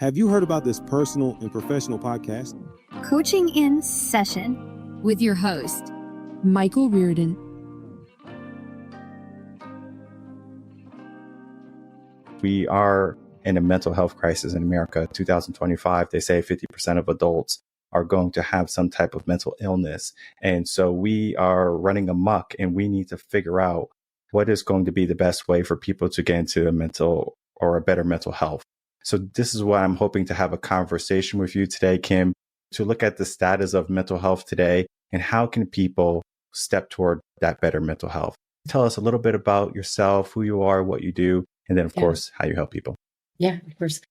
Have you heard about this personal and professional podcast? Coaching in Session with your host, Michael Reardon. We are in a mental health crisis in America. 2025, they say 50% of adults are going to have some type of mental illness. And so we are running amok, and we need to figure out what is going to be the best way for people to get into a mental or a better mental health. So this is why I'm hoping to have a conversation with you today, Kim, to look at the status of mental health today and how can people step toward that better mental health. Tell us a little bit about yourself, who you are, what you do, and then, of course, how you help people. Yeah, of course.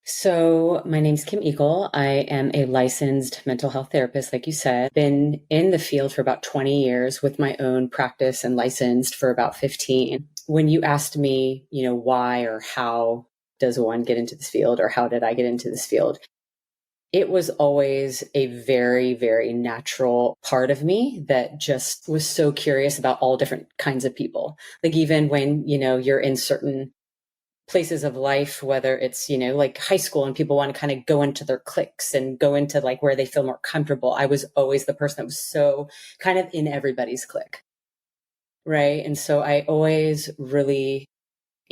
So my name's Kim Egel. I am a licensed mental health therapist, like you said. Been in the field for about 20 years with my own practice and licensed for about 15. When you asked me, why or how does one get into this field or how did I get into this field? It was always a very, very natural part of me that just was so curious about all different kinds of people. Like even when, you're in certain places of life, whether it's, like high school and people want to kind of go into their cliques and go into like where they feel more comfortable. I was always the person that was so kind of in everybody's clique. Right. And so I always really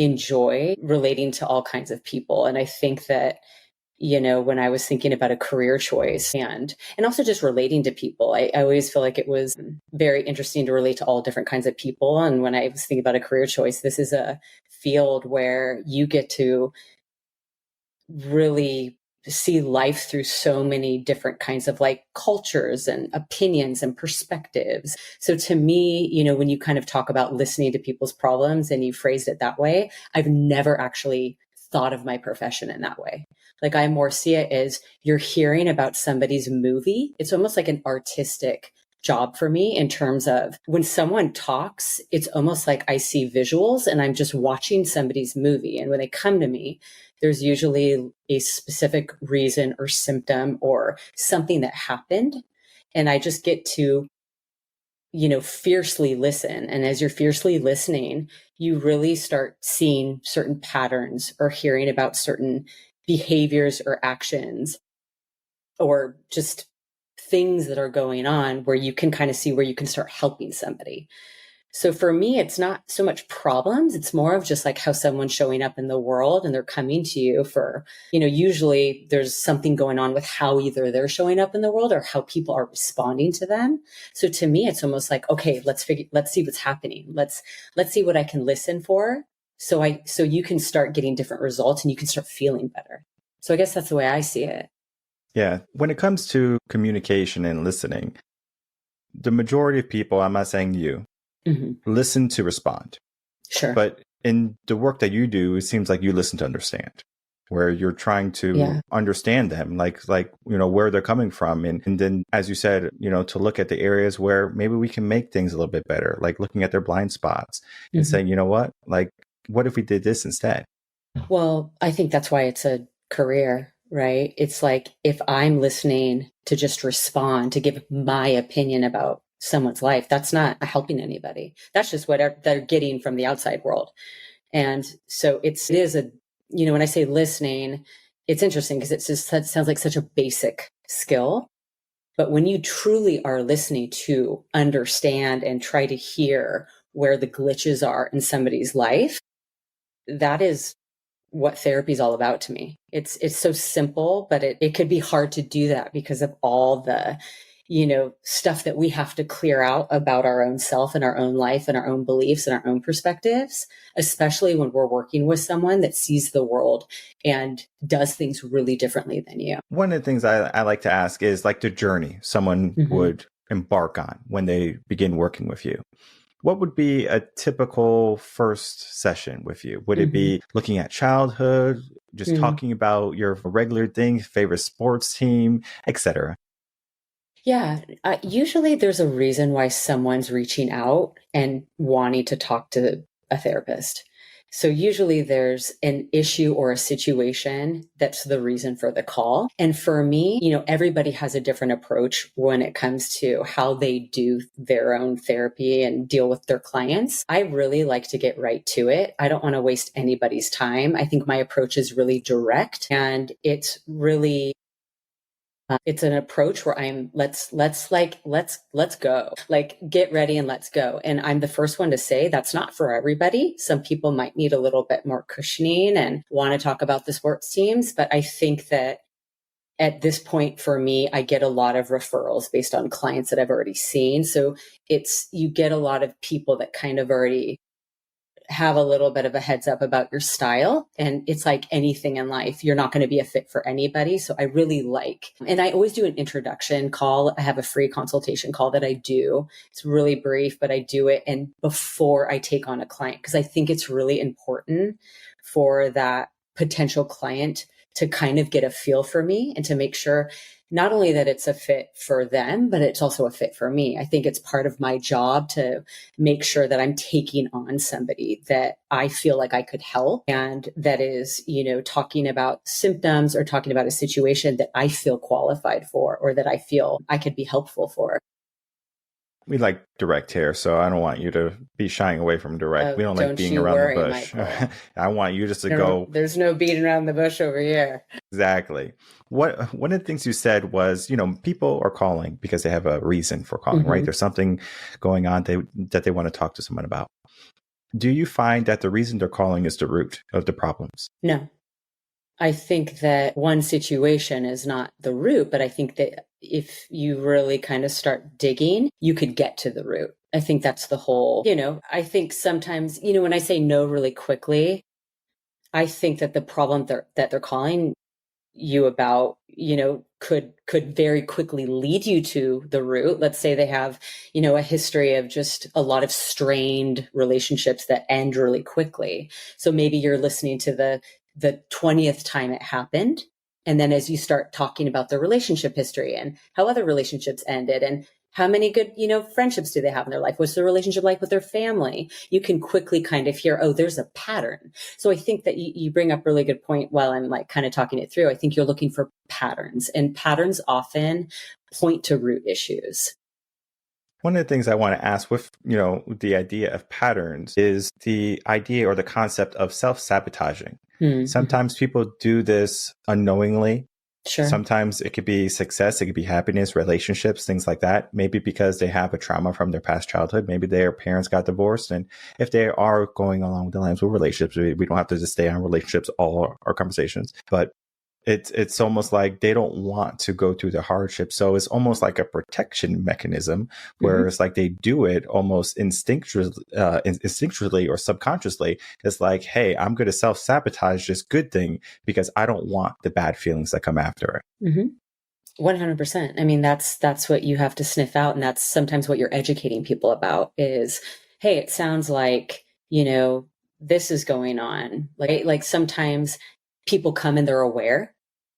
enjoy relating to all kinds of people. And I think that, when I was thinking about a career choice and also just relating to people, I always feel like it was very interesting to relate to all different kinds of people. And when I was thinking about a career choice, this is a field where you get to really see life through so many different kinds of like cultures and opinions and perspectives. So to me, when you kind of talk about listening to people's problems and you phrased it that way, I've never actually thought of my profession in that way. Like I more see it as you're hearing about somebody's movie. It's almost like an artistic job for me in terms of when someone talks, it's almost like I see visuals and I'm just watching somebody's movie. And when they come to me, there's usually a specific reason or symptom or something that happened. And I just get to, fiercely listen. And as you're fiercely listening, you really start seeing certain patterns or hearing about certain behaviors or actions or just things that are going on where you can kind of see where you can start helping somebody. So for me, it's not so much problems. It's more of just like how someone's showing up in the world and they're coming to you for, usually there's something going on with how either they're showing up in the world or how people are responding to them. So to me, it's almost like, okay, let's see what's happening. Let's see what I can listen for. So you can start getting different results and you can start feeling better. So I guess that's the way I see it. Yeah. When it comes to communication and listening, the majority of people, I'm not saying you, listen to respond. Sure. But in the work that you do, it seems like you listen to understand, where you're trying to understand them, like, where they're coming from. And then, as you said, to look at the areas where maybe we can make things a little bit better, like looking at their blind spots and saying, what if we did this instead? Well, I think that's why it's a career, right? It's like if I'm listening to just respond, to give my opinion about someone's life, that's not helping anybody. That's just what they're getting from the outside world. And so it is when I say listening, it's interesting because it sounds like such a basic skill. But when you truly are listening to understand and try to hear where the glitches are in somebody's life, that is what therapy is all about to me. It's so simple, but it could be hard to do that because of all the, stuff that we have to clear out about our own self and our own life and our own beliefs and our own perspectives, especially when we're working with someone that sees the world and does things really differently than you. One of the things I like to ask is like the journey someone would embark on when they begin working with you. What would be a typical first session with you? Would it be looking at childhood, just talking about your regular things, favorite sports team, etc.? Yeah, usually there's a reason why someone's reaching out and wanting to talk to a therapist. So usually there's an issue or a situation that's the reason for the call. And for me, everybody has a different approach when it comes to how they do their own therapy and deal with their clients. I really like to get right to it. I don't want to waste anybody's time. I think my approach is really direct, and it's really it's an approach where let's go, like get ready and let's go. And I'm the first one to say that's not for everybody. Some people might need a little bit more cushioning and want to talk about the sports teams. But I think that at this point for me, I get a lot of referrals based on clients that I've already seen. So you get a lot of people that kind of already have a little bit of a heads up about your style. And it's like anything in life, you're not going to be a fit for anybody. So I really and I always do an introduction call. I have a free consultation call that I do. It's really brief, but I do it. And before I take on a client, because I think it's really important for that potential client to kind of get a feel for me and to make sure not only that it's a fit for them, but it's also a fit for me. I think it's part of my job to make sure that I'm taking on somebody that I feel like I could help, and that is, talking about symptoms or talking about a situation that I feel qualified for, or that I feel I could be helpful for. We like direct here, so I don't want you to be shying away from direct. We don't like being around the bush. I want you just to go. There's no beating around the bush over here. Exactly. One of the things you said was, people are calling because they have a reason for calling, right? There's something going on that they want to talk to someone about. Do you find that the reason they're calling is the root of the problems? No. I think that one situation is not the root, but I think that if you really kind of start digging, you could get to the root. I think that's the whole, I think sometimes, when I say no really quickly, I think that the problem that they're calling you about, could very quickly lead you to the root. Let's say they have, a history of just a lot of strained relationships that end really quickly. So maybe you're listening to the 20th time it happened. And then as you start talking about the relationship history and how other relationships ended and how many good, friendships do they have in their life? What's the relationship like with their family? You can quickly kind of hear, oh, there's a pattern. So I think that you bring up a really good point while I'm like kind of talking it through. I think you're looking for patterns, and patterns often point to root issues. One of the things I want to ask with, the idea of patterns is the idea or the concept of self-sabotaging. Sometimes people do this unknowingly. Sure. Sometimes it could be success, it could be happiness, relationships, things like that. Maybe because they have a trauma from their past childhood. Maybe their parents got divorced. And if they are going along the lines with relationships, we don't have to just stay on relationships all our conversations. But it's almost like they don't want to go through the hardship. So it's almost like a protection mechanism where it's like they do it almost instinctually or subconsciously. It's like, hey, I'm going to self-sabotage this good thing because I don't want the bad feelings that come after it. 100%. I mean, that's what you have to sniff out. And that's sometimes what you're educating people about is, hey, it sounds like, this is going on. Like sometimes people come and they're aware.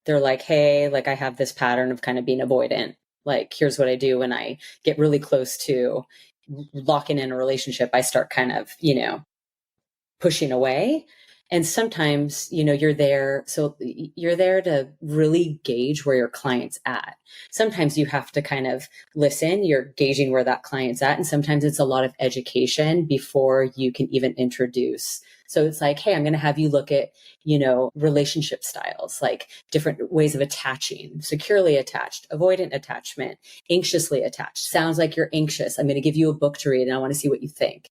They're like, hey, like I have this pattern of kind of being avoidant. Like, here's what I do when I get really close to locking in a relationship. I start kind of, pushing away. And sometimes, you're there. So you're there to really gauge where your client's at. Sometimes you have to kind of listen. You're gauging where that client's at. And sometimes it's a lot of education before you can even introduce. So it's like, hey, I'm going to have you look at, relationship styles, like different ways of attaching, securely attached, avoidant attachment, anxiously attached. Sounds like you're anxious. I'm going to give you a book to read and I want to see what you think,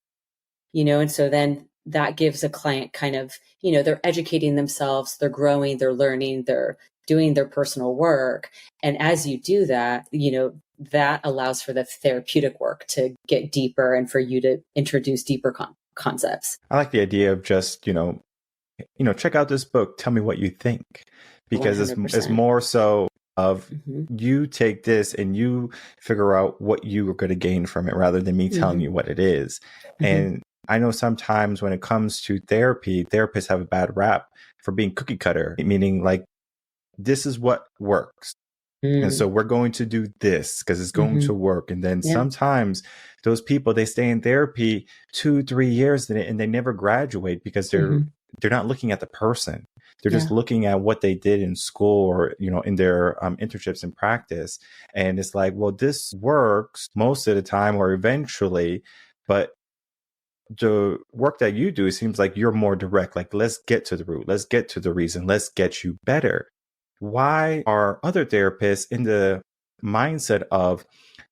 and so then that gives a client kind of, they're educating themselves, they're growing, they're learning, they're doing their personal work. And as you do that, that allows for the therapeutic work to get deeper and for you to introduce deeper concepts. I like the idea of just, check out this book, tell me what you think, because it's more so of you take this and you figure out what you are going to gain from it rather than me telling you what it is. And I know sometimes when it comes to therapy, therapists have a bad rap for being cookie cutter, meaning like, this is what works. And so we're going to do this because it's going to work. And then sometimes those people, they stay in therapy 2-3 years and they never graduate because they're not looking at the person. They're just looking at what they did in school or, in their internships and practice. And it's like, well, this works most of the time or eventually, but the work that you do, it seems like you're more direct. Like, let's get to the root. Let's get to the reason. Let's get you better. Why are other therapists in the mindset of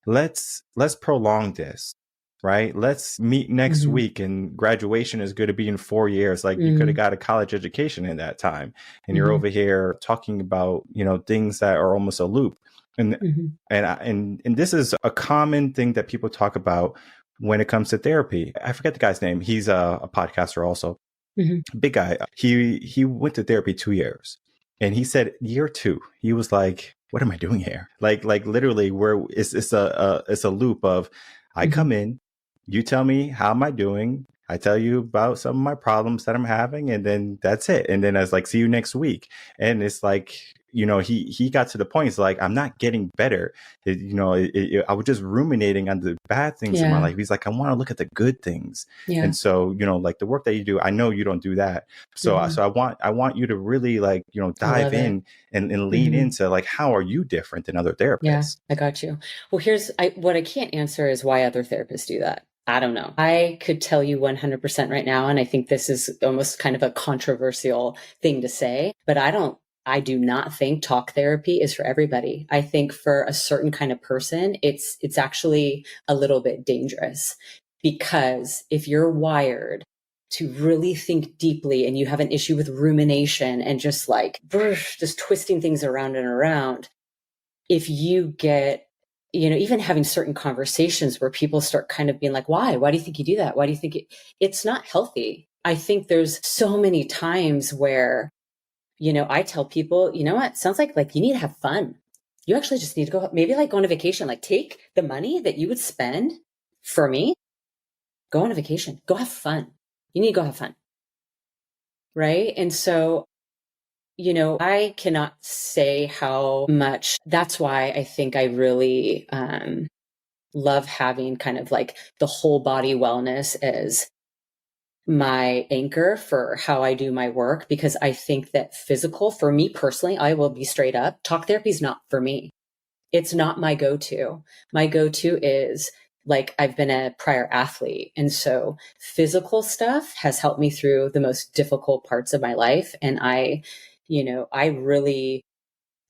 let's prolong this, right? Let's meet next week and graduation is going to be in 4 years. Like you could have got a college education in that time. And you're over here talking about, things that are almost a loop. And this is a common thing that people talk about when it comes to therapy. I forget the guy's name. He's a podcaster also. Big guy. He went to therapy 2 years. And he said year 2, he was like, what am I doing here? Like literally where it's a loop of I come in, you tell me how am I doing? I tell you about some of my problems that I'm having, and then that's it. And then I was like, see you next week. And it's like, he got to the point. It's like, I'm not getting better. I was just ruminating on the bad things in my life. He's like, I want to look at the good things. And so, like the work that you do, I know you don't do that. So, I want you to really dive in and lean into like, how are you different than other therapists? Yeah, I got you. Well, what I can't answer is why other therapists do that. I don't know. I could tell you 100% right now, and I think this is almost kind of a controversial thing to say, but I do not think talk therapy is for everybody. I think for a certain kind of person, it's actually a little bit dangerous, because if you're wired to really think deeply and you have an issue with rumination and just twisting things around and around, if you get, even having certain conversations where people start kind of being like, why do you think you do that? Why do you think it's not healthy? I think there's so many times where, I tell people, you know what, sounds like you need to have fun. You actually just need to go, maybe go on a vacation, take the money that you would spend for me, go on a vacation, go have fun. You need to go have fun. Right. And so, I cannot say how much. That's why I think I really love having kind of the whole body wellness as my anchor for how I do my work, because I think that physical, for me personally, I will be straight up, talk therapy is not for me. It's not my go-to. My go-to is I've been a prior athlete. And so physical stuff has helped me through the most difficult parts of my life. And I really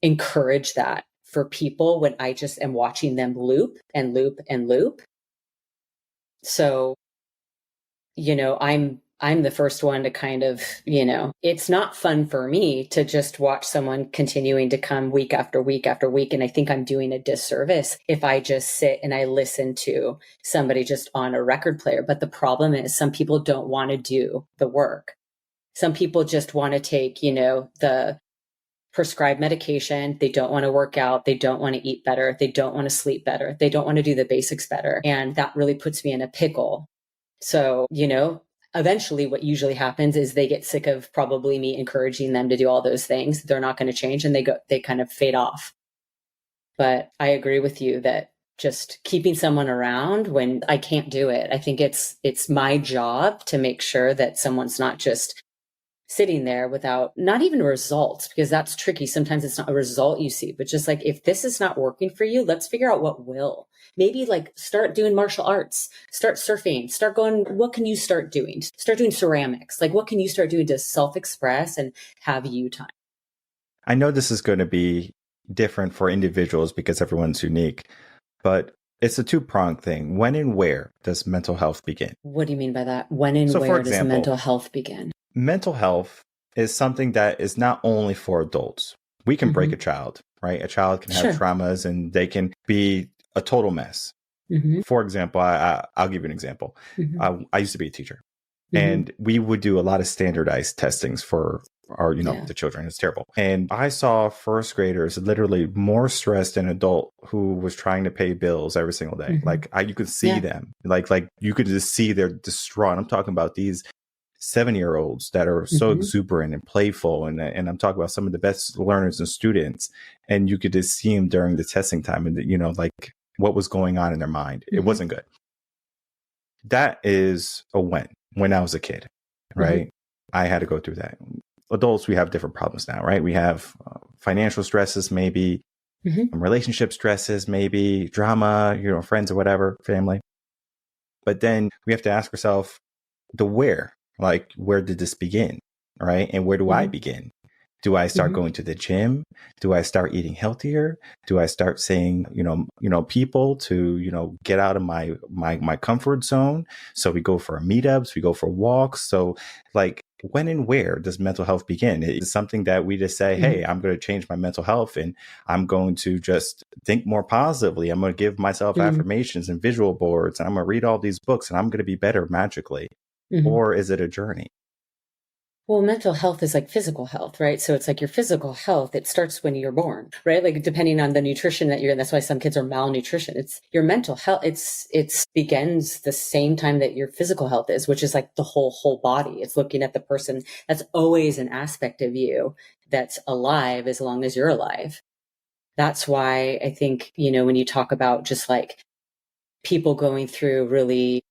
encourage that for people when I just am watching them loop and loop and loop. So, I'm the first one to kind of, it's not fun for me to just watch someone continuing to come week after week after week. And I think I'm doing a disservice if I just sit and I listen to somebody just on a record player. But the problem is some people don't want to do the work. Some people just want to take, the prescribed medication. They don't want to work out. They don't want to eat better. They don't want to sleep better. They don't want to do the basics better. And that really puts me in a pickle. So, eventually what usually happens is they get sick of probably me encouraging them to do all those things. They're not going to change and they kind of fade off. But I agree with you that just keeping someone around when I can't do it, I think it's my job to make sure that someone's not just sitting there without not even results, because that's tricky. Sometimes it's not a result you see, but just if this is not working for you, let's figure out what will. Maybe start doing martial arts, start surfing, start going, what can you start doing? Start doing ceramics. What can you start doing to self-express and have you time? I know this is going to be different for individuals because everyone's unique, but it's a two-pronged thing. When and where does mental health begin? What do you mean by that? When and where does mental health begin? Mental health is something that is not only for adults. We can break a child, right? A child can have traumas and they can be a total mess. For example, I'll give you an example. I used to be a teacher and we would do a lot of standardized testings for our, the children. It's terrible. And I saw first graders literally more stressed than an adult who was trying to pay bills every single day. You could see them, like you could just see they're distraught. I'm talking about these 7-year-olds that are so Mhm. exuberant and playful. And I'm talking about some of the best learners and students. And you could just see them during the testing time and, like what was going on in their mind. It Mhm. wasn't good. That is a win when I was a kid, right? Mhm. I had to go through that. Adults, we have different problems now, right? We have financial stresses, maybe Mhm. relationship stresses, maybe drama, friends or whatever, family. But then we have to ask ourselves the where, like, where did this begin? Right. And where do I Mhm. begin? Do I start Mhm. going to the gym? Do I start eating healthier? Do I start saying, people to, get out of my comfort zone? So we go for meetups, we go for walks. So like, when and where does mental health begin? It's something that we just say, hey, Mhm. I'm going to change my mental health and I'm going to just think more positively. I'm going to give myself Mhm. affirmations and visual boards and I'm going to read all these books and I'm going to be better magically. Mhm. Or is it a journey? Well, mental health is like physical health, right? So it's like your physical health, it starts when you're born, right? Like depending on the nutrition that you're in. That's why some kids are malnutrition. It's your mental health. It's begins the same time that your physical health is, which is like the whole body. It's looking at the person. That's always an aspect of you that's alive as long as you're alive. That's why I think, when you talk about just like people going through really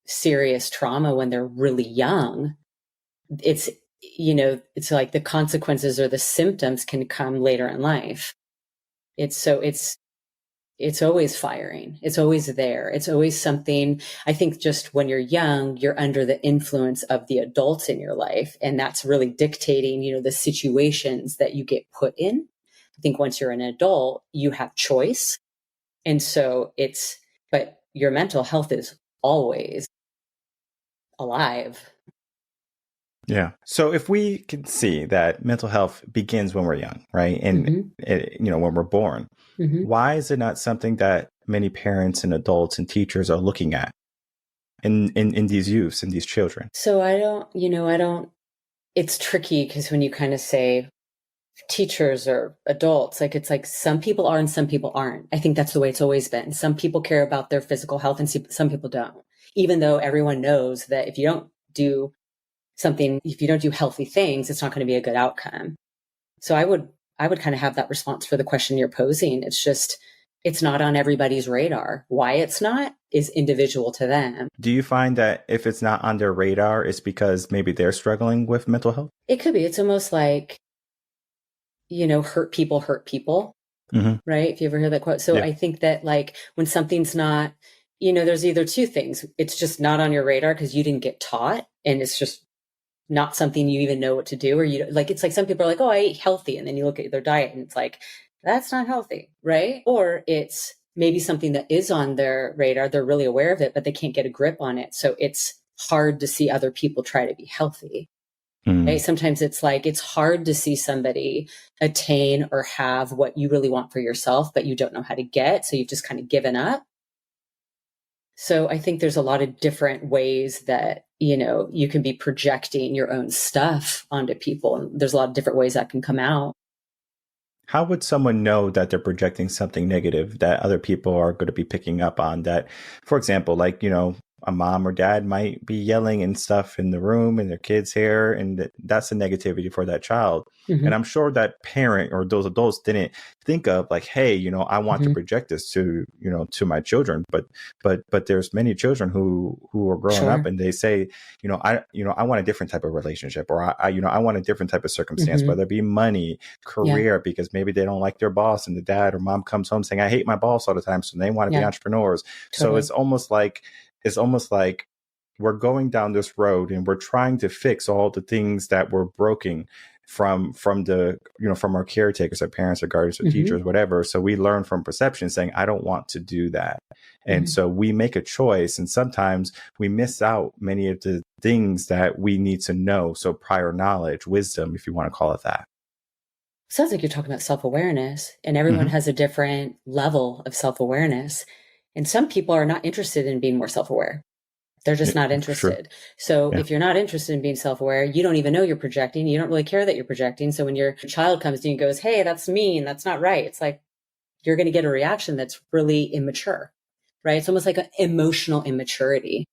serious trauma when they're really young, it's it's like the consequences or the symptoms can come later in life. It's always firing, it's always there, it's always something. I think just when you're young, you're under the influence of the adults in your life, and that's really dictating the situations that you get put in. I think once you're an adult, you have choice. And so but your mental health is always alive. Yeah. So if we can see that mental health begins when we're young, right? And, Hmm. when we're born, Hmm. why is it not something that many parents and adults and teachers are looking at in these youths and these children? So I don't, it's tricky because when you kind of say teachers or adults, like it's like some people are and some people aren't. I think that's the way it's always been. Some people care about their physical health and some people don't, even though everyone knows that if you don't do if you don't do healthy things, it's not going to be a good outcome. So I would kind of have that response for the question you're posing. It's just, it's not on everybody's radar. Why it's not is individual to them. Do you find that if it's not on their radar, it's because maybe they're struggling with mental health? It could be. It's almost like, hurt people, Mm-hmm. right? If you ever hear that quote. So Yeah. I think that like when something's not, there's either two things. It's just not on your radar because you didn't get taught and it's just not something you even know what to do, or it's like some people are like, oh, I ate healthy. And then you look at their diet and it's like, that's not healthy. Right. Or it's maybe something that is on their radar. They're really aware of it, but they can't get a grip on it. So it's hard to see other people try to be healthy. Mm. Right? Sometimes it's like, it's hard to see somebody attain or have what you really want for yourself, but you don't know how to get. So you've just kind of given up. So I think there's a lot of different ways that, you can be projecting your own stuff onto people. And there's a lot of different ways that can come out. How would someone know that they're projecting something negative that other people are going to be picking up on? That, for example, like, a mom or dad might be yelling and stuff in the room and their kids' hair, and that's a negativity for that child. And Mm-hmm. I'm sure that parent or those adults didn't think of like, hey, I want to Mm-hmm. project this to, to my children. But there's many children who are growing up Sure. and they say, I want a different type of relationship, or I want a different type of circumstance, Mm-hmm. whether it be money, Yeah. career, because maybe they don't like their boss and the dad or mom comes home saying, I hate my boss all the time. So they want to be Yeah. entrepreneurs. So Totally. it's almost like we're going down this road and we're trying to fix all the things that were broken from the from our caretakers, our parents, our guardians, our Mm-hmm. teachers, whatever. So we learn from perception saying, I don't want to do that. And Mm-hmm. so we make a choice, and sometimes we miss out many of the things that we need to know. So prior knowledge, wisdom, if you want to call it that. Sounds like you're talking about self-awareness, and everyone Mm-hmm. has a different level of self-awareness. And some people are not interested in being more self-aware. They're just not Sure. interested. So Yeah. if you're not interested in being self-aware, you don't even know you're projecting. You don't really care that you're projecting. So when your child comes to you and goes, hey, that's mean, that's not right, it's like you're going to get a reaction that's really immature, right? It's almost like an emotional immaturity.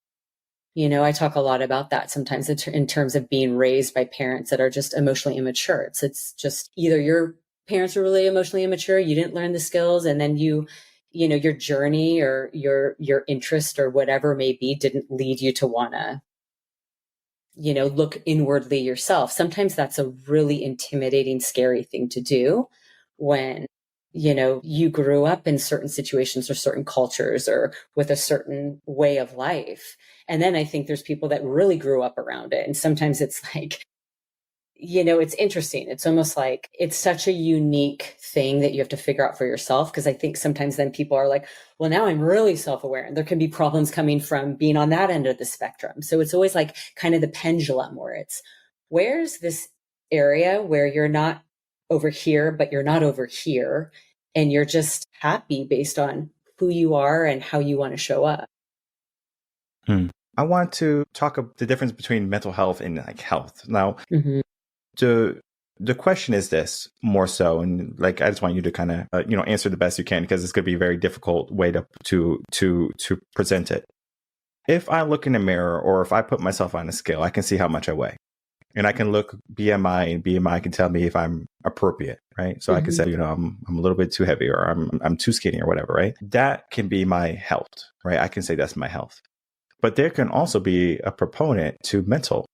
I talk a lot about that sometimes in terms of being raised by parents that are just emotionally immature. It's just either your parents were really emotionally immature, you didn't learn the skills, and then your journey or your interest or whatever may be didn't lead you to want to, look inwardly yourself. Sometimes that's a really intimidating, scary thing to do when, you grew up in certain situations or certain cultures or with a certain way of life. And then I think there's people that really grew up around it. And sometimes it's like, it's interesting. It's almost like it's such a unique thing that you have to figure out for yourself. Cause I think sometimes then people are like, well, now I'm really self-aware, and there can be problems coming from being on that end of the spectrum. So it's always like kind of the pendulum where it's, where's this area where you're not over here, but you're not over here. And you're just happy based on who you are and how you want to show up. I want to talk the difference between mental health and like health. Now, the question is this more so, and like I just want you to kind of answer the best you can, because it's going to be a very difficult way to present it. If I look in a mirror, or if I put myself on a scale, I can see how much I weigh, and I can look BMI, and BMI can tell me if I'm appropriate, right? So I can say, I'm a little bit too heavy, or I'm too skinny, or whatever, right? That can be my health, right? I can say that's my health. But there can also be a proponent to mental,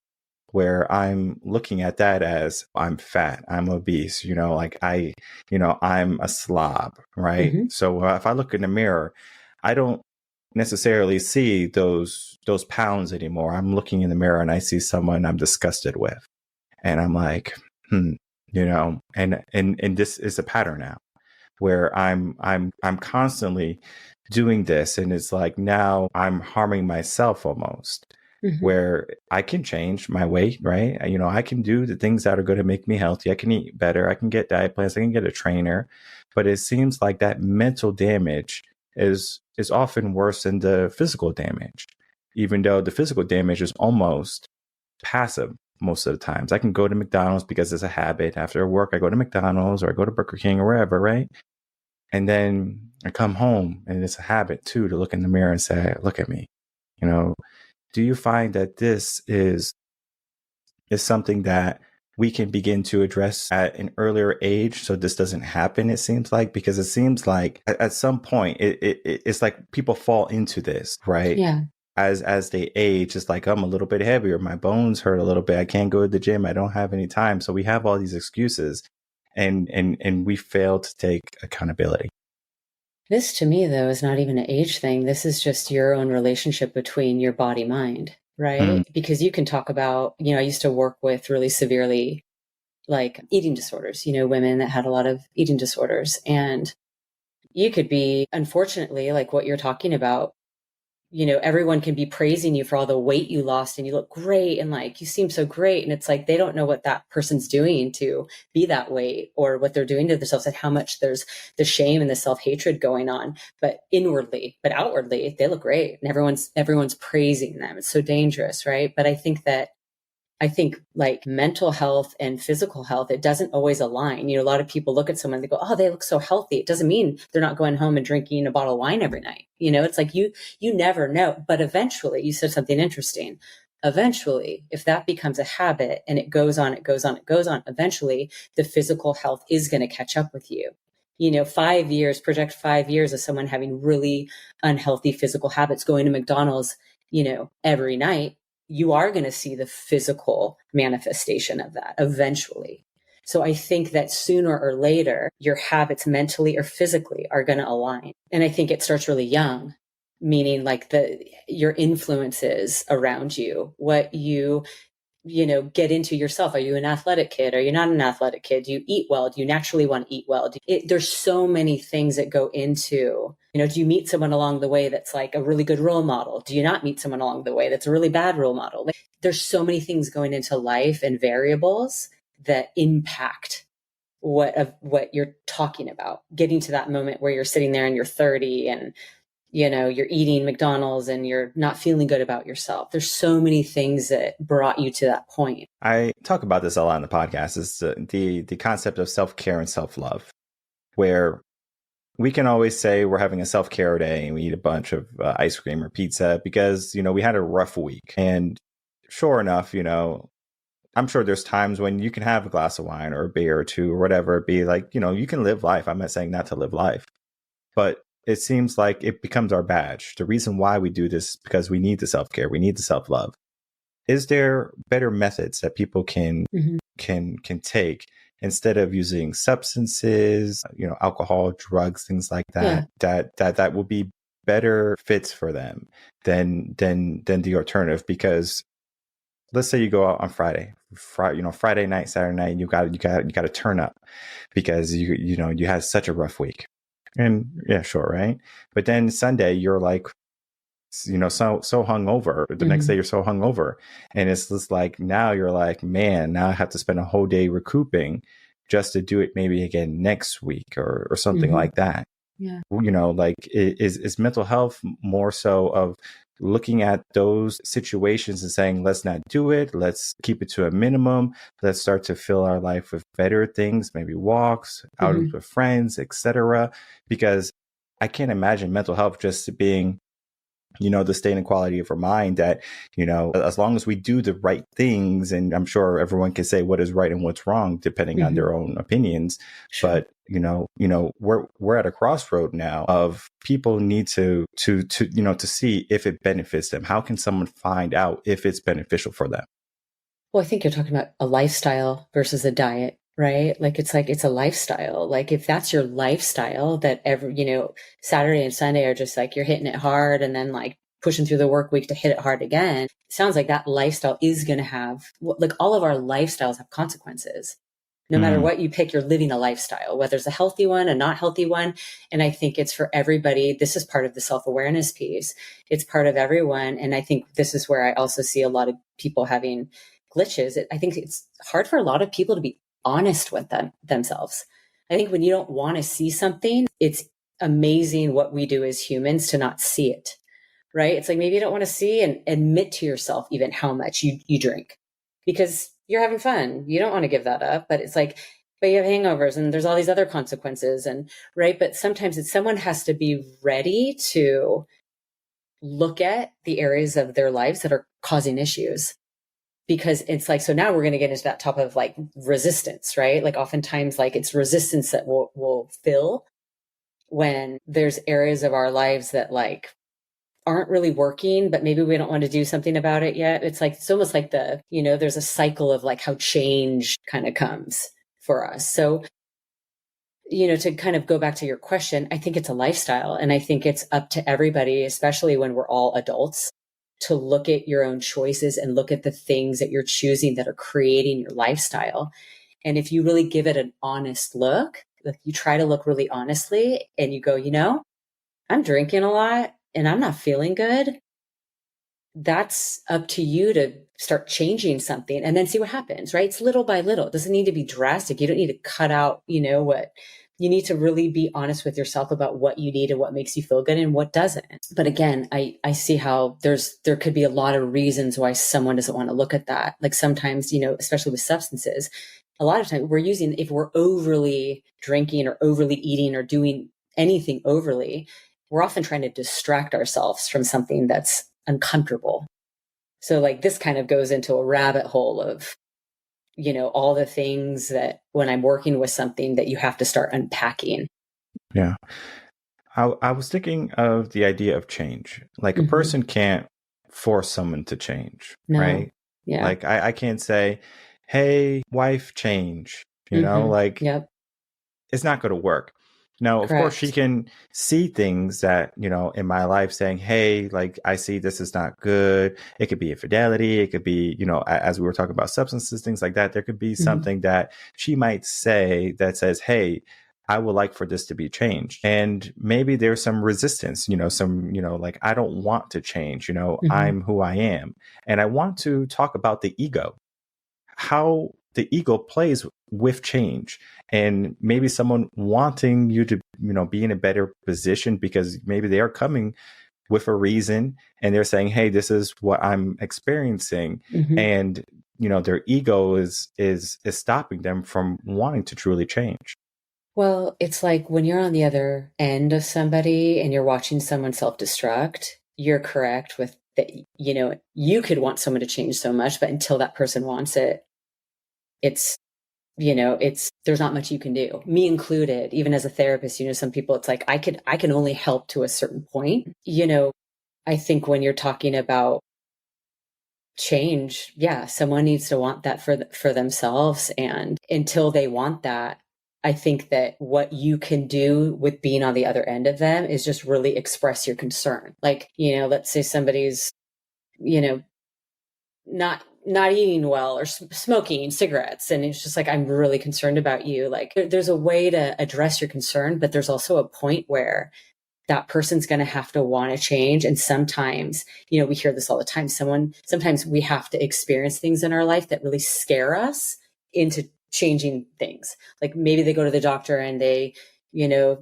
where I'm looking at that as I'm fat, I'm obese, I'm a slob, right? So if I look in the mirror, I don't necessarily see those pounds anymore. I'm looking in the mirror and I see someone I'm disgusted with, and I'm like, and this is a pattern now, where I'm constantly doing this, and it's like now I'm harming myself almost. Where I can change my weight, right? I can do the things that are going to make me healthy. I can eat better. I can get diet plans. I can get a trainer. But it seems like that mental damage is often worse than the physical damage, even though the physical damage is almost passive most of the times. I can go to McDonald's because it's a habit. After work, I go to McDonald's, or I go to Burger King, or wherever, right? And then I come home, and it's a habit too to look in the mirror and say, look at me, Do you find that this is something that we can begin to address at an earlier age, so this doesn't happen? It seems like, because it seems like at some point it's like people fall into this, right? Yeah. As they age, it's like, I'm a little bit heavier, my bones hurt a little bit, I can't go to the gym, I don't have any time. So we have all these excuses, and we fail to take accountability. This to me, though, is not even an age thing. This is just your own relationship between your body mind, right? Because you can talk about, I used to work with really severely like eating disorders, women that had a lot of eating disorders. And you could be, unfortunately, like what you're talking about, everyone can be praising you for all the weight you lost, and you look great, and like you seem so great. And it's like they don't know what that person's doing to be that weight, or what they're doing to themselves, and how much there's the shame and the self-hatred going on. But inwardly, but outwardly, they look great, and everyone's praising them. It's so dangerous, right? But I think like mental health and physical health, it doesn't always align. A lot of people look at someone and they go, oh, they look so healthy. It doesn't mean they're not going home and drinking a bottle of wine every night. It's like you never know. But eventually, you said something interesting. Eventually, if that becomes a habit and it goes on, eventually the physical health is going to catch up with you. 5 years, project 5 years of someone having really unhealthy physical habits, going to McDonald's, every night. You are going to see the physical manifestation of that eventually. So I think that sooner or later, your habits mentally or physically are going to align. And I think it starts really young, meaning like your influences around you, what you get into yourself. Are you an athletic kid? Are you not an athletic kid? Do you eat well? Do you naturally want to eat well? There's so many things that go into, do you meet someone along the way that's like a really good role model? Do you not meet someone along the way that's a really bad role model? Like, there's so many things going into life and variables that impact what you're talking about. Getting to that moment where you're sitting there and you're 30 and you're eating McDonald's and you're not feeling good about yourself. There's so many things that brought you to that point. I talk about this a lot in the podcast. Is the concept of self-care and self-love, where we can always say we're having a self-care day and we eat a bunch of ice cream or pizza because, we had a rough week. And sure enough, I'm sure there's times when you can have a glass of wine or a beer or two or whatever it be. Like, you can live life. I'm not saying not to live life, but it seems like it becomes our badge. The reason why we do this is because we need the self-care. We need the self-love. Is there better methods that people can take instead of using substances, alcohol, drugs, things like that, that will be better fits for them than the alternative? Because let's say you go out on Friday night, Saturday night, you got to turn up because you had such a rough week. And yeah, sure, right? But then Sunday you're like, so hungover. The next day you're so hungover, and it's just like now you're like, man, now I have to spend a whole day recouping just to do it maybe again next week or something like that. Yeah. Like is mental health more so of looking at those situations and saying, let's not do it. Let's keep it to a minimum. Let's start to fill our life with better things, maybe walks, outings with friends, etc. Because I can't imagine mental health just being the state and quality of our mind that, as long as we do the right things, and I'm sure everyone can say what is right and what's wrong, depending on their own opinions. Sure. But, we're at a crossroad now of people need to see if it benefits them. How can someone find out if it's beneficial for them? Well, I think you're talking about a lifestyle versus a diet, right? Like it's a lifestyle. Like if that's your lifestyle that Saturday and Sunday are just like you're hitting it hard and then like pushing through the work week to hit it hard again. It sounds like that lifestyle is going to have, like all of our lifestyles have consequences. No matter what you pick, you're living a lifestyle, whether it's a healthy one, a not healthy one. And I think it's for everybody. This is part of the self-awareness piece. It's part of everyone. And I think this is where I also see a lot of people having glitches. I think it's hard for a lot of people to be honest with themselves. I think when you don't want to see something, it's amazing what we do as humans to not see it, right? It's like maybe you don't want to see and admit to yourself even how much you drink because you're having fun. You don't want to give that up, but it's like, but you have hangovers and there's all these other consequences and right. But sometimes someone has to be ready to look at the areas of their lives that are causing issues. Because it's like, so now we're going to get into that top of like resistance, right? Like oftentimes like it's resistance that will fill when there's areas of our lives that like aren't really working, but maybe we don't want to do something about it yet. It's like, it's almost like there's a cycle of like how change kind of comes for us. So, to kind of go back to your question, I think it's a lifestyle and I think it's up to everybody, especially when we're all adults, to look at your own choices and look at the things that you're choosing that are creating your lifestyle. And if you really give it an honest look, like you try to look really honestly and you go, I'm drinking a lot and I'm not feeling good. That's up to you to start changing something and then see what happens, right? It's little by little. It doesn't need to be drastic. You don't need to cut out, what you need to really be honest with yourself about what you need and what makes you feel good and what doesn't. But again, I see how there could be a lot of reasons why someone doesn't want to look at that. Like sometimes, especially with substances, a lot of times if we're overly drinking or overly eating or doing anything overly, we're often trying to distract ourselves from something that's uncomfortable. So like this kind of goes into a rabbit hole of all the things that when I'm working with something that you have to start unpacking. Yeah. I was thinking of the idea of change. Like a person can't force someone to change, right? Yeah. Like I can't say, hey, wife, change, it's not going to work. Now, of course, she can see things that, in my life saying, hey, like, I see this is not good. It could be infidelity. It could be, as we were talking about substances, things like that. There could be something that she might say that says, hey, I would like for this to be changed. And maybe there's some resistance, like, I don't want to change, I'm who I am. And I want to talk about the ego, how the ego plays with change, and maybe someone wanting you to, be in a better position because maybe they are coming with a reason and they're saying, hey, this is what I'm experiencing. And, their ego is stopping them from wanting to truly change. Well, it's like when you're on the other end of somebody and you're watching someone self-destruct, you're correct with that, you could want someone to change so much, but until that person wants it, it's, there's not much you can do. Me included, even as a therapist, some people it's like I can only help to a certain point. I think when you're talking about change, yeah, someone needs to want that for themselves. And until they want that, I think that what you can do with being on the other end of them is just really express your concern. Like, let's say somebody's, you know, not eating well or smoking cigarettes, and it's just like, I'm really concerned about you. Like, there's a way to address your concern, but there's also a point where that person's going to have to want to change. And sometimes, we hear this all the time. Sometimes we have to experience things in our life that really scare us into changing things. Like maybe they go to the doctor and they,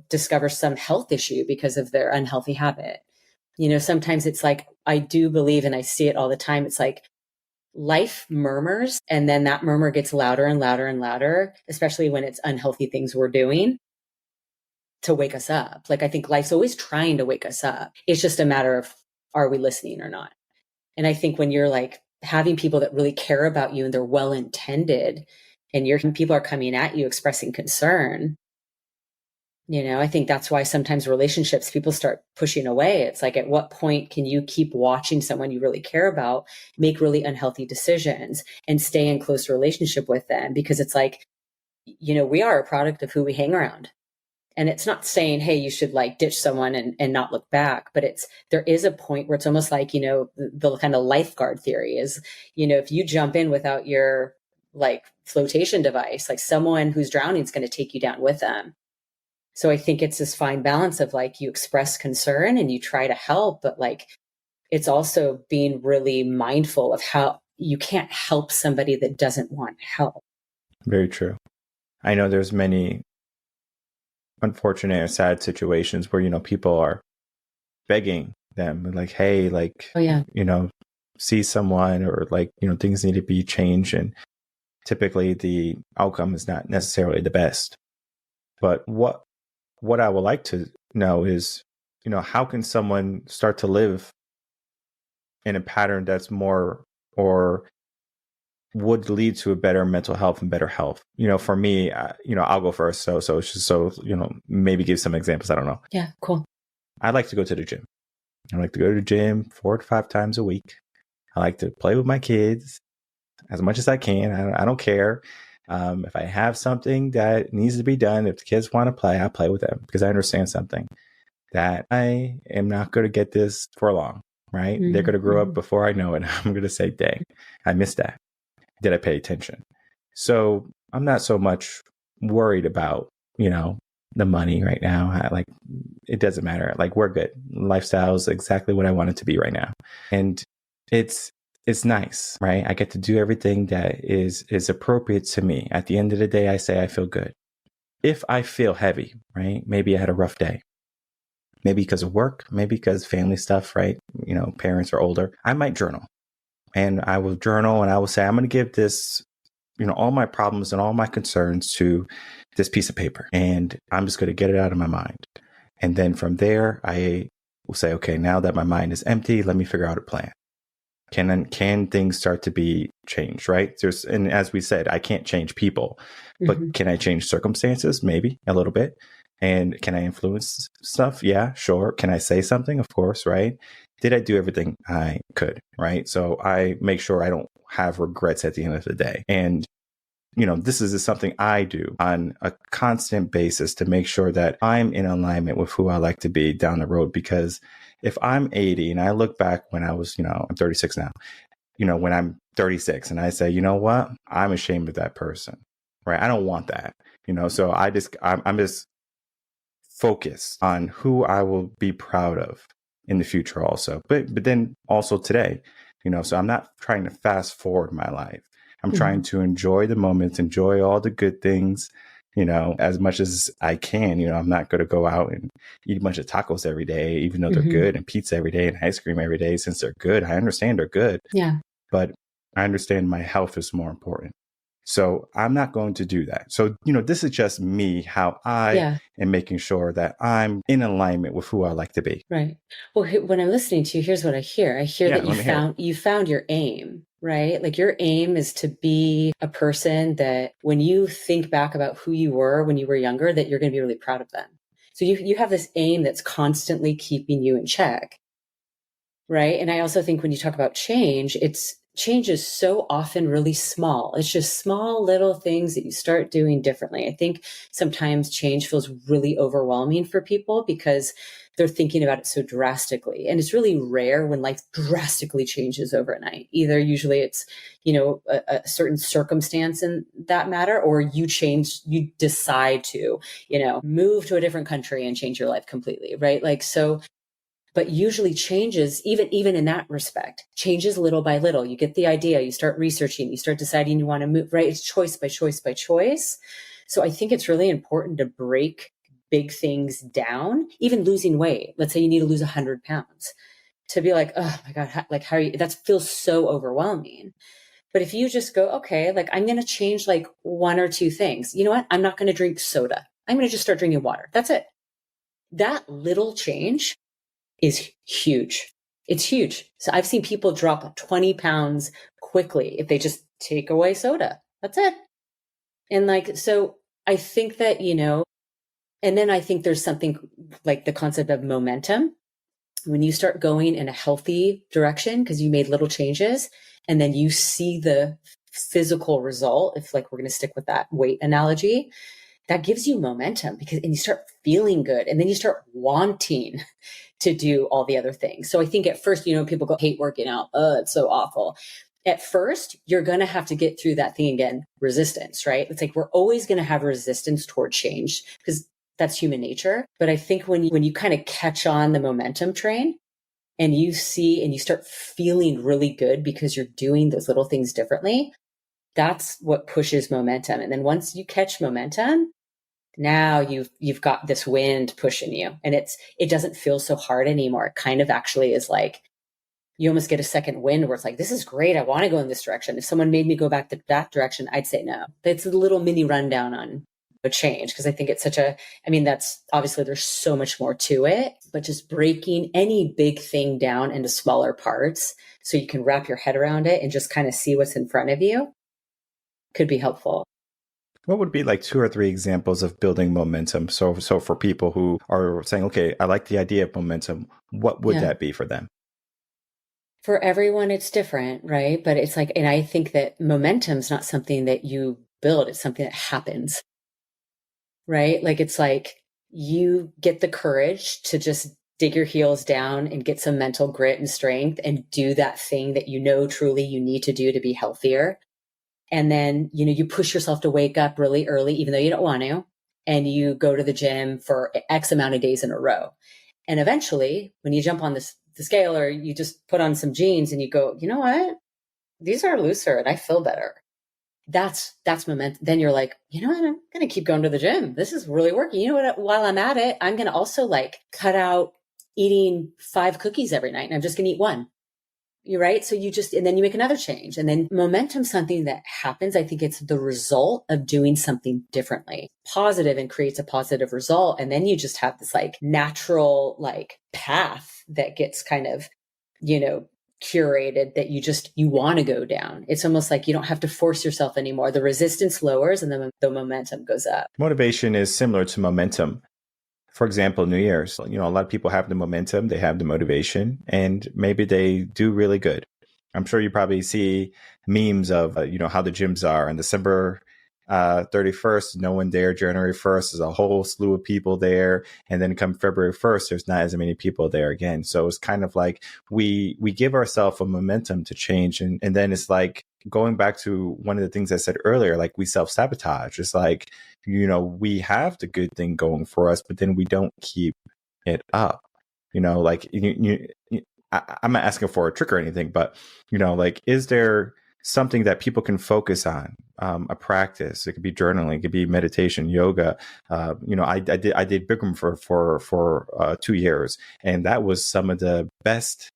discover some health issue because of their unhealthy habit. Sometimes it's like, I do believe, and I see it all the time. It's like life murmurs, and then that murmur gets louder and louder and louder, especially when it's unhealthy things we're doing, to wake us up. Like, I think life's always trying to wake us up. It's just a matter of, are we listening or not? And I think when you're like having people that really care about you and they're well intended, and people are coming at you expressing concern, I think that's why sometimes relationships, people start pushing away. It's like, at what point can you keep watching someone you really care about make really unhealthy decisions and stay in close relationship with them? Because it's like, we are a product of who we hang around. And it's not saying, hey, you should like ditch someone and not look back, but there is a point where it's almost like, the kind of lifeguard theory is, if you jump in without your like flotation device, like someone who's drowning is going to take you down with them. So I think it's this fine balance of like, you express concern and you try to help, but like, it's also being really mindful of how you can't help somebody that doesn't want help. Very true. I know there's many unfortunate or sad situations where, people are begging them like, hey, like, oh, yeah. See someone, or like, things need to be changed. And typically the outcome is not necessarily the best. But what I would like to know is, how can someone start to live in a pattern that's more, or would lead to a better mental health and better health? For me, I'll go first. So, maybe give some examples. I don't know. Yeah, cool. I like to go to the gym. I like to go to the gym 4 to 5 times a week. I like to play with my kids as much as I can. I don't care. If I have something that needs to be done, if the kids want to play, I play with them, because I understand something, that I am not going to get this for long, right? Mm-hmm. They're going to grow up before I know it. I'm going to say, dang, I missed that. Did I pay attention? So I'm not so much worried about, the money right now. It doesn't matter. Like, we're good. Lifestyle is exactly what I want it to be right now. And it's nice, right? I get to do everything that is appropriate to me. At the end of the day, I say I feel good. If I feel heavy, right? Maybe I had a rough day. Maybe because of work, maybe because family stuff, right? Parents are older. I might journal. And I will journal, and I will say, I'm going to give this, all my problems and all my concerns to this piece of paper. And I'm just going to get it out of my mind. And then from there, I will say, okay, now that my mind is empty, let me figure out a plan. Can things start to be changed, right? And as we said, I can't change people, but can I change circumstances? Maybe a little bit. And can I influence stuff? Yeah, sure. Can I say something? Of course, right? Did I do everything I could, right? So I make sure I don't have regrets at the end of the day. And, this is something I do on a constant basis to make sure that I'm in alignment with who I like to be down the road. Because if I'm 80 and I look back when I was, I'm 36 now, when I'm 36 and I say, you know what, I'm ashamed of that person, right? I don't want that, so I'm just focused on who I will be proud of in the future also. But then also today, so I'm not trying to fast forward my life. I'm trying to enjoy the moments, enjoy all the good things, as much as I can. I'm not going to go out and eat a bunch of tacos every day, even though they're good, and pizza every day and ice cream every day, since they're good. I understand they're good. Yeah. But I understand my health is more important. So I'm not going to do that. So, this is just me, how I Yeah. am making sure that I'm in alignment with who I like to be. Right. Well, when I'm listening to you, here's what I hear. I hear Yeah, that let me hear it. you found your aim, right? Like your aim is to be a person that when you think back about who you were when you were younger, that you're going to be really proud of them. So you have this aim that's constantly keeping you in check. Right. And I also think when you talk about change is so often really small. It's just small little things that you start doing differently. I think sometimes change feels really overwhelming for people because they're thinking about it so drastically. And it's really rare when life drastically changes overnight. Either usually it's, a certain circumstance in that matter, or you decide to, move to a different country and change your life completely. Right. Like, so but usually changes, even in that respect, changes little by little. You get the idea, you start researching, you start deciding you want to move, right? It's choice by choice by choice. So I think it's really important to break big things down, even losing weight. Let's say you need to lose 100 pounds, to be like, oh my God, how are you? That feels so overwhelming. But if you just go, okay, like I'm going to change like one or two things. You know what? I'm not going to drink soda. I'm going to just start drinking water. That's it. That little change is huge. It's huge. So I've seen people drop 20 pounds quickly if they just take away soda. That's it. And like, so I think that, and then I think there's something like the concept of momentum. When you start going in a healthy direction, because you made little changes, and then you see the physical result, if like we're going to stick with that weight analogy, that gives you momentum and you start feeling good, and then you start wanting to do all the other things. So I think at first, people go, hate working out. Oh, it's so awful. At first, you're going to have to get through that thing again, resistance, right? It's like, we're always going to have resistance toward change because that's human nature. But I think when you kind of catch on the momentum train and you see, and you start feeling really good because you're doing those little things differently, that's what pushes momentum. And then once you catch momentum, now you've got this wind pushing you, and it doesn't feel so hard anymore. It kind of actually is like you almost get a second wind where it's like, this is great. I want to go in this direction. If someone made me go back to that direction, I'd say no. It's a little mini rundown on a change, because I think it's that's obviously there's so much more to it, but just breaking any big thing down into smaller parts so you can wrap your head around it and just kind of see what's in front of you could be helpful. What would be like 2 or 3 examples of building momentum? So for people who are saying, okay, I like the idea of momentum, what would that be for them? For everyone, it's different, right? But it's like, and I think that momentum's not something that you build. It's something that happens, right? Like, it's like you get the courage to just dig your heels down and get some mental grit and strength and do that thing that truly you need to do to be healthier. And then, you push yourself to wake up really early, even though you don't want to, and you go to the gym for X amount of days in a row. And eventually, when you jump on the scale, or you just put on some jeans and you go, you know what? These are looser and I feel better. That's momentum. Then you're like, you know what? I'm going to keep going to the gym. This is really working. You know what? While I'm at it, I'm going to also like cut out eating 5 cookies every night, and I'm just going to eat 1. You're right. So and then you make another change, and then momentum, something that happens. I think it's the result of doing something differently, positive, and creates a positive result. And then you just have this like natural like path that gets kind of, curated, that you want to go down. It's almost like you don't have to force yourself anymore. The resistance lowers and the momentum goes up. Motivation is similar to momentum. For example, New Year's, a lot of people have the momentum, they have the motivation, and maybe they do really good. I'm sure you probably see memes of, how the gyms are on December 31st, no one there. January 1st, there's a whole slew of people there. And then come February 1st, there's not as many people there again. So it's kind of like we give ourselves a momentum to change. And then it's like going back to one of the things I said earlier, like we self-sabotage. It's like, we have the good thing going for us, but then we don't keep it up. Like I'm not asking for a trick or anything, but, like, is there something that people can focus on, a practice? It could be journaling, it could be meditation, yoga. I did Bikram for 2 years, and that was some of the best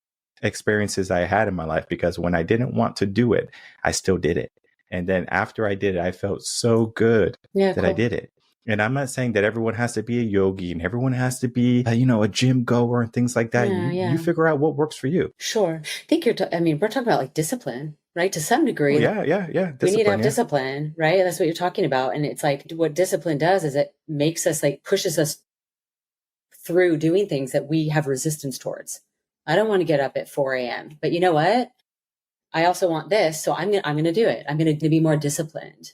experiences I had in my life, because when I didn't want to do it, I still did it. And then after I did it, I felt so good that I did it. And I'm not saying that everyone has to be a yogi and everyone has to be, a gym goer and things like that. You figure out what works for you. Sure. I think we're talking about like discipline, right? To some degree. Yeah. We need to have discipline, right? That's what you're talking about. And it's like what discipline does is it makes us pushes us through doing things that we have resistance towards. I don't want to get up at 4 a.m., but you know what? I also want this. So I'm going to do it. I'm going to be more disciplined.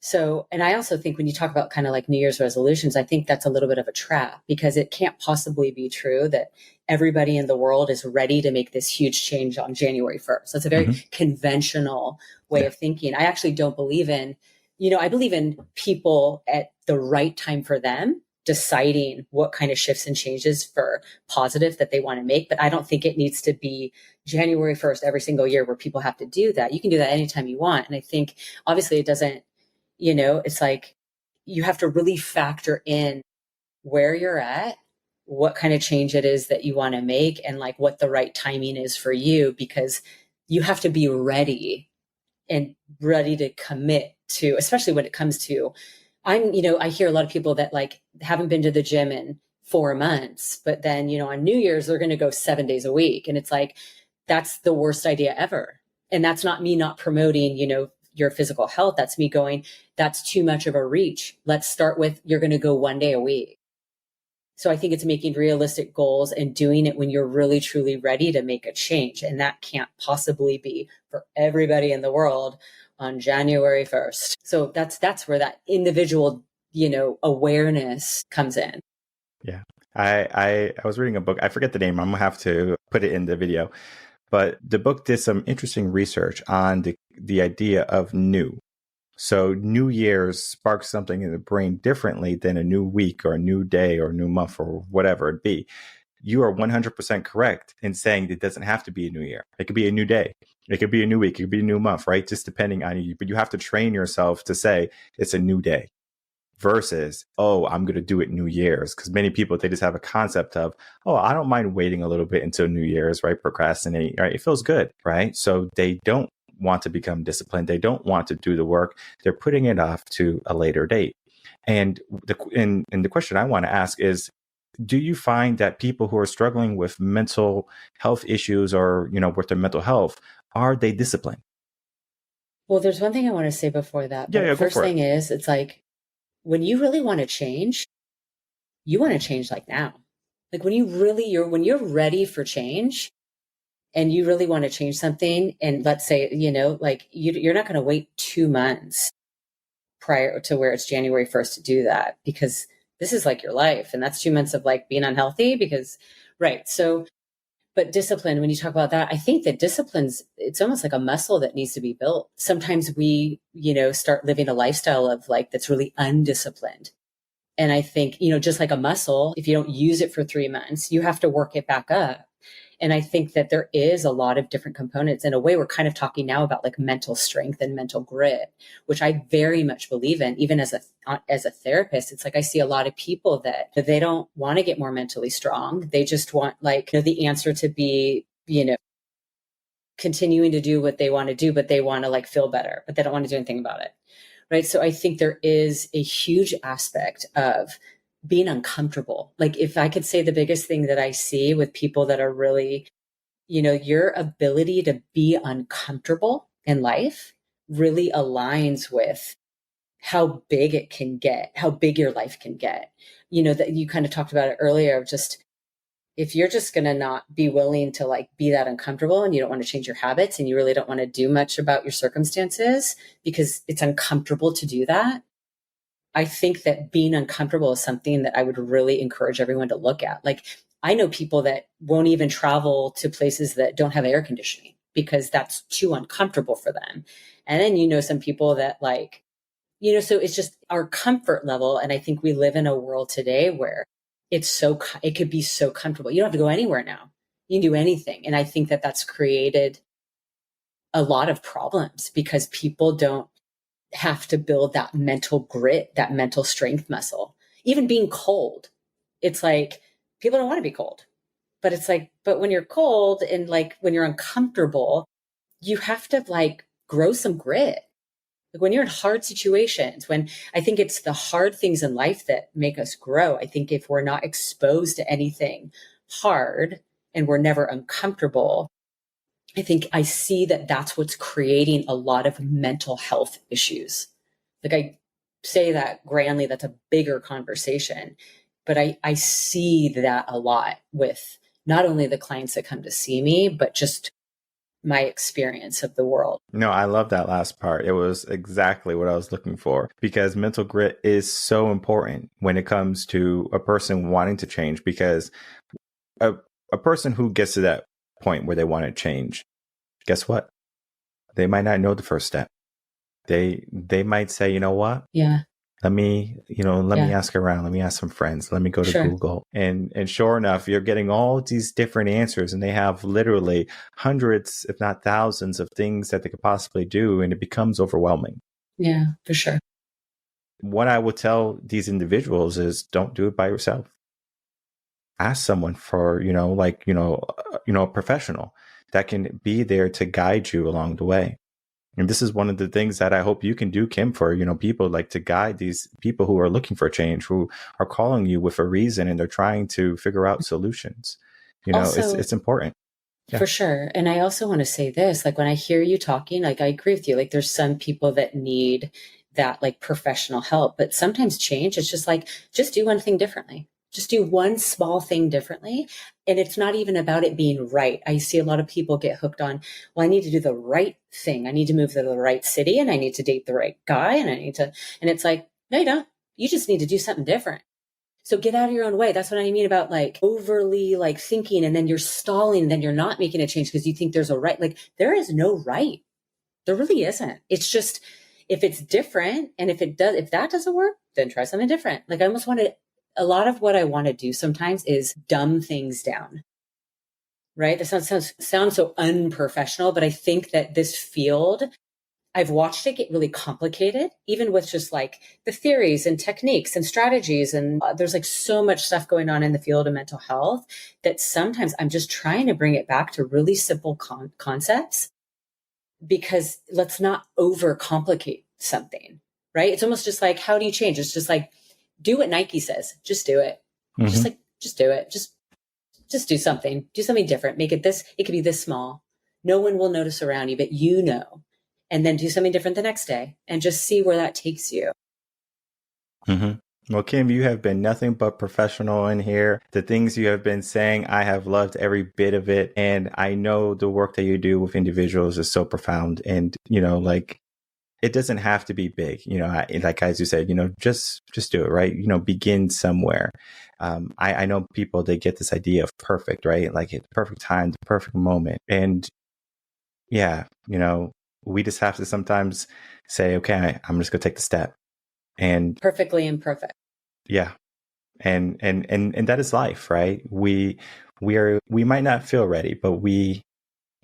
So, and I also think when you talk about kind of like New Year's resolutions, I think that's a little bit of a trap because it can't possibly be true that everybody in the world is ready to make this huge change on January 1st. That's a very conventional way of thinking. I actually don't believe in, I believe in people at the right time for them deciding what kind of shifts and changes for positive that they want to make. But I don't think it needs to be January 1st every single year where people have to do that. You can do that anytime you want. And I think obviously it doesn't, it's like you have to really factor in where you're at, what kind of change it is that you want to make, and like what the right timing is for you, because you have to be ready to commit to, especially when it comes to, I hear a lot of people that like haven't been to the gym in 4 months, but then, on New Year's, they're going to go 7 days a week. And it's like, that's the worst idea ever. And that's not me not promoting, your physical health. That's me going, that's too much of a reach. Let's start with, you're going to go 1 day a week. So I think it's making realistic goals and doing it when you're really, truly ready to make a change. And that can't possibly be for everybody in the world on January 1st. So that's where that individual, awareness comes in. Yeah. I was reading a book. I forget the name. I'm going to have to put it in the video. But the book did some interesting research on the idea of new. So New Year's sparks something in the brain differently than a new week or a new day or a new month or whatever it be. You are 100% correct in saying it doesn't have to be a new year. It could be a new day. It could be a new week. It could be a new month, right? Just depending on you. But you have to train yourself to say it's a new day versus, I'm going to do it New Year's. Because many people, they just have a concept of, I don't mind waiting a little bit until New Year's, right? Procrastinate, right? It feels good, right? So they don't want to become disciplined. They don't want to do the work. They're putting it off to a later date. And the question I want to ask is, do you find that people who are struggling with mental health issues or, with their mental health, are they disciplined? Well, there's one thing I want to say before that. But the first thing is, it's like, when you really want to change, you want to change like now. Like when when you're ready for change and you really want to change something, and let's say, you're not going to wait 2 months prior to where it's January 1st to do that, because this is like your life. And that's 2 months of like being unhealthy right. So, but discipline, when you talk about that, I think that it's almost like a muscle that needs to be built. Sometimes we, start living a lifestyle of like, that's really undisciplined. And I think, just like a muscle, if you don't use it for 3 months, you have to work it back up. And I think that there is a lot of different components. In a way, we're kind of talking now about like mental strength and mental grit, which I very much believe in. Even as a therapist, it's like I see a lot of people that they don't want to get more mentally strong. They just want the answer to be, continuing to do what they want to do, but they want to like feel better, but they don't want to do anything about it. Right. So I think there is a huge aspect of being uncomfortable. Like if I could say the biggest thing that I see with people that are really, your ability to be uncomfortable in life really aligns with how big it can get, how big your life can get. That you kind of talked about it earlier of just, if you're just going to not be willing to like be that uncomfortable and you don't want to change your habits and you really don't want to do much about your circumstances because it's uncomfortable to do that. I think that being uncomfortable is something that I would really encourage everyone to look at. Like I know people that won't even travel to places that don't have air conditioning because that's too uncomfortable for them. And then, some people that like, so it's just our comfort level. And I think we live in a world today where it could be so comfortable. You don't have to go anywhere now. You can do anything. And I think that that's created a lot of problems because people don't have to build that mental grit, that mental strength muscle. Even being cold, it's like people don't want to be cold, but it's like, but when you're cold and like when you're uncomfortable, you have to like grow some grit. Like when you're in hard situations, when I think it's the hard things in life that make us grow. I think if we're not exposed to anything hard and we're never uncomfortable, I think I see that that's what's creating a lot of mental health issues. Like I say that grandly, that's a bigger conversation, but I see that a lot with not only the clients that come to see me, but just my experience of the world. No, I love that last part. It was exactly what I was looking for, because mental grit is so important when it comes to a person wanting to change, because a person who gets to that point where they want to change, guess what? They might not know the first step. They might say, you know what? Yeah. Let me ask around. Let me ask some friends. Let me go to Sure. Google. And sure enough, you're getting all these different answers, and they have literally hundreds, if not thousands, of things that they could possibly do. And it becomes overwhelming. Yeah, for sure. What I would tell these individuals is don't do it by yourself. Ask someone for, a professional that can be there to guide you along the way. And this is one of the things that I hope you can do, Kim, for, people, like to guide these people who are looking for change, who are calling you with a reason and they're trying to figure out solutions. Also, it's important. Yeah. For sure. And I also want to say this, like when I hear you talking, like I agree with you, like there's some people that need that like professional help, but sometimes change, it's just like, just do one thing differently. Just do one small thing differently. And it's not even about it being right. I see a lot of people get hooked on, well, I need to do the right thing. I need to move to the right city and I need to date the right guy and and it's like, no, you don't. You just need to do something different. So get out of your own way. That's what I mean about like overly like thinking and then you're stalling and then you're not making a change because you think there's a right. Like there is no right. There really isn't. It's just, if it's different and if that doesn't work, then try something different. Like I almost a lot of what I want to do sometimes is dumb things down. Right? That sounds so unprofessional, but I think that this field, I've watched it get really complicated, even with just like the theories and techniques and strategies. And there's like so much stuff going on in the field of mental health that sometimes I'm just trying to bring it back to really simple concepts, because let's not overcomplicate something, right? It's almost just like, how do you change? It's just like, do what Nike says. Just do it. Mm-hmm. Just do it. Just do something different. Make it this, it could be this small. No one will notice around you, but you know. And then do something different the next day and just see where that takes you. Mm-hmm. Well, Kim, you have been nothing but professional in here. The things you have been saying, I have loved every bit of it. And I know the work that you do with individuals is so profound. And, like, it doesn't have to be big, like, as you said, just do it, right? Begin somewhere. I know people, they get this idea of perfect, right? Like the perfect time, the perfect moment. And yeah, we just have to sometimes say, okay, I'm just going to take the step. And perfectly imperfect. Yeah. And that is life, right? We might not feel ready, but we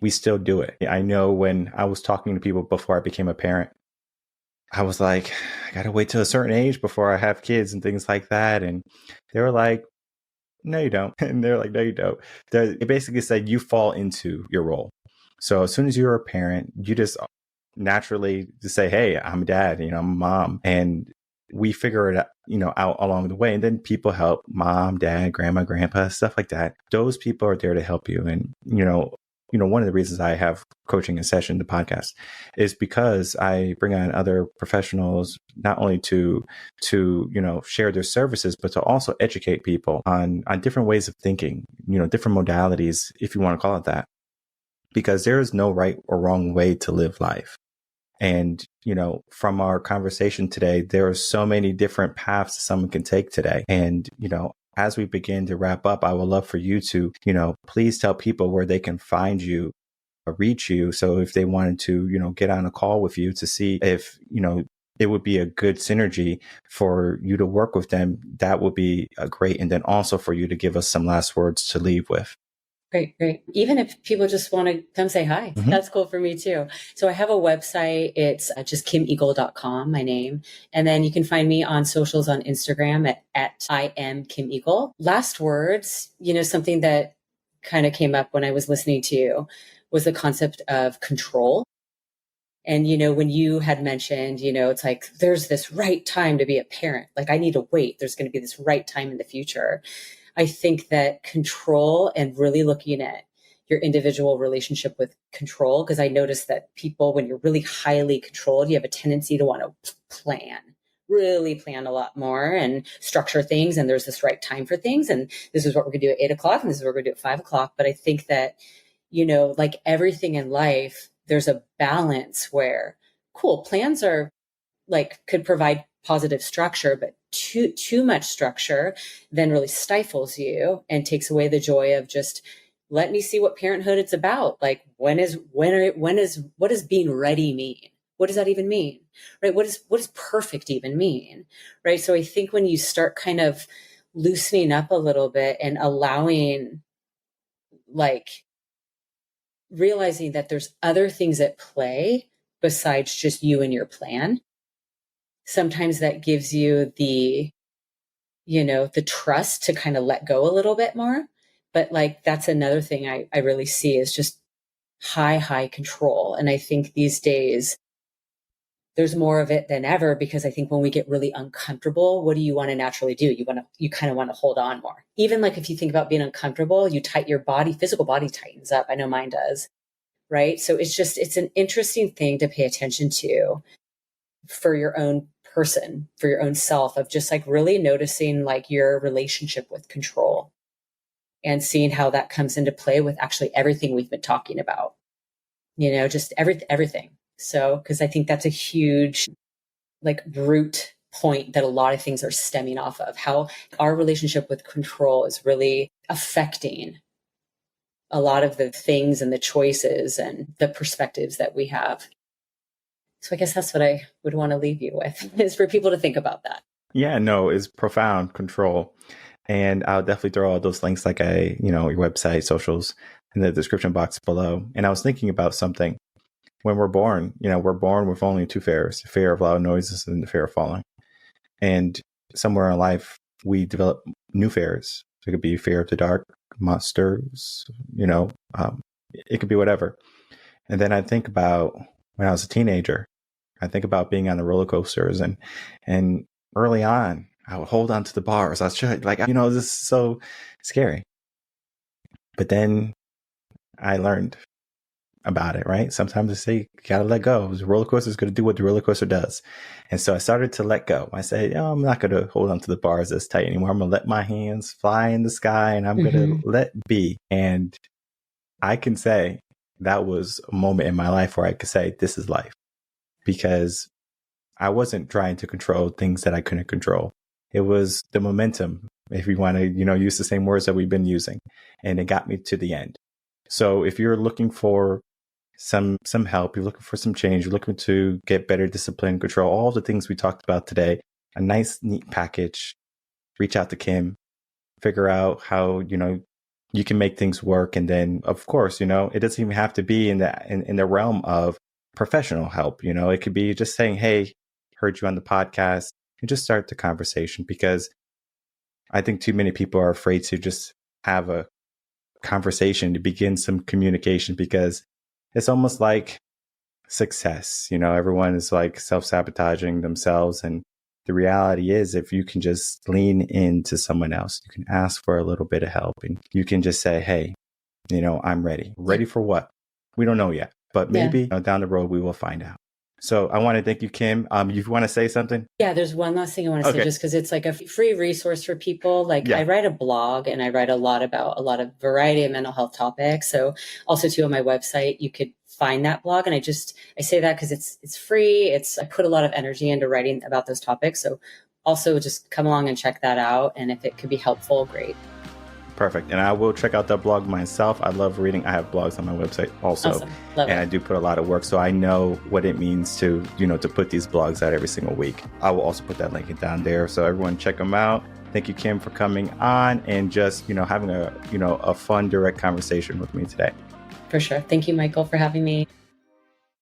still do it. I know when I was talking to people before I became a parent, I was like, I got to wait till a certain age before I have kids and things like that. And they were like, no, you don't. And they're like, no, you don't. They basically said you fall into your role. So as soon as you're a parent, you just naturally just say, hey, I'm a dad, I'm a mom. And we figure it out along the way. And then people help, mom, dad, grandma, grandpa, stuff like that. Those people are there to help you. And, one of the reasons I have coaching in session, the podcast, is because I bring on other professionals, not only to share their services, but to also educate people on different ways of thinking, different modalities, if you want to call it that, because there is no right or wrong way to live life. And, from our conversation today, there are so many different paths someone can take today. And, as we begin to wrap up, I would love for you to, please tell people where they can find you or reach you. So if they wanted to, get on a call with you to see if, it would be a good synergy for you to work with them, that would be great. And then also for you to give us some last words to leave with. Great. Even if people just want to come say hi, that's cool for me too. So I have a website. It's just kimegel.com, my name. And then you can find me on socials on Instagram at I am Kim Egel. Last words, something that kind of came up when I was listening to you was the concept of control. And, when you had mentioned, it's like, there's this right time to be a parent. Like, I need to wait. There's going to be this right time in the future. I think that control and really looking at your individual relationship with control, because I noticed that people, when you're really highly controlled, you have a tendency to want to really plan a lot more and structure things. And there's this right time for things. And this is what we're going to do at 8 o'clock. And this is what we're going to do at 5 o'clock. But I think that, like everything in life, there's a balance where plans are like, could provide positive structure, but too much structure then really stifles you and takes away the joy of just, let me see what parenthood it's about. Like, what does being ready mean? What does that even mean? Right? What does perfect even mean? Right? So I think when you start kind of loosening up a little bit and allowing, like, realizing that there's other things at play besides just you and your plan, sometimes that gives you the trust to kind of let go a little bit more. But like, that's another thing I really see is just high control. And I think these days there's more of it than ever, because I think when we get really uncomfortable, what do you want to naturally do? You kind of want to hold on more. Even like, if you think about being uncomfortable, your physical body tightens up. I know mine does. Right. So it's an interesting thing to pay attention to for your own person, for your own self, of just like really noticing like your relationship with control and seeing how that comes into play with actually everything we've been talking about, just everything. So, because I think that's a huge like root point that a lot of things are stemming off of, how our relationship with control is really affecting a lot of the things and the choices and the perspectives that we have. So I guess that's what I would want to leave you with, is for people to think about that. Yeah, no, it's profound control. And I'll definitely throw all those links, like your website, socials, in the description box below. And I was thinking about something. When we're born, we're born with only two fears: the fear of loud noises and the fear of falling. And somewhere in life, we develop new fears. It could be fear of the dark, monsters, it could be whatever. And then I think about when I was a teenager, I think about being on the roller coasters, and early on, I would hold on to the bars. I was trying, this is so scary. But then I learned about it, right? Sometimes they say, you gotta let go. The roller coaster is going to do what the roller coaster does. And so I started to let go. I said, I'm not going to hold on to the bars as tight anymore. I'm going to let my hands fly in the sky, and I'm going to let be. And I can say that was a moment in my life where I could say, this is life, because I wasn't trying to control things that I couldn't control. It was the momentum, if you want to, use the same words that we've been using, and it got me to the end. So if you're looking for some help, you're looking for some change, you're looking to get better discipline, control, all the things we talked about today, a nice, neat package, reach out to Kim, figure out how, you can make things work. And then, of course, it doesn't even have to be in the realm of professional help. It could be just saying, hey, heard you on the podcast, and just start the conversation, because I think too many people are afraid to just have a conversation, to begin some communication, because it's almost like success. Everyone is like self-sabotaging themselves. And the reality is, if you can just lean into someone else, you can ask for a little bit of help, and you can just say, hey, I'm ready. Ready for what? We don't know yet, but maybe down the road we will find out. So I want to thank you, Kim. You want to say something? Yeah, there's one last thing I want to say, just because it's like a free resource for people. Like, I write a blog, and I write a lot about a lot of variety of mental health topics. So also too, on my website, you could find that blog. And I say that because it's free. I put a lot of energy into writing about those topics. So also just come along and check that out. And if it could be helpful, great. Perfect. And I will check out that blog myself. I love reading. I have blogs on my website also. Awesome. Love and it. I do put a lot of work. So I know what it means to put these blogs out every single week. I will also put that link down there. So everyone check them out. Thank you, Kim, for coming on and just, having a fun, direct conversation with me today. For sure. Thank you, Michael, for having me.